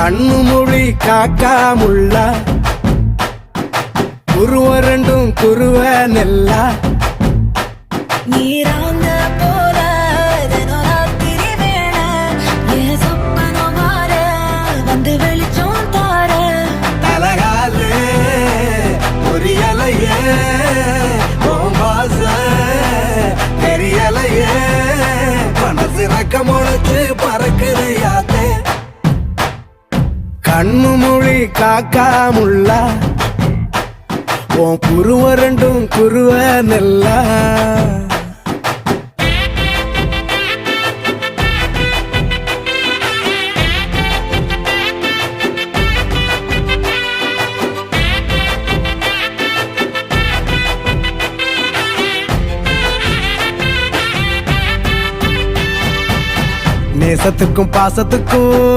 கண்ணு மொழி காக்காமுள்ள குருவ ரெண்டும் குருவ நெல்லா நீராங்க போல தினராத்திரி வேள என் சொப்பனம் மாற வந்து வெளிச்சம் தார தலகாலு பொரியலையே ஓம்பாச தெரியலையே மனசு ரக்க முளைச்சு பறக்குதையாத்தே கண்ணு மொழி காக்காமுள்ள உன் குருவ ரெண்டும் குருவ நெல்லா நேசத்துக்கும் பாசத்துக்கும்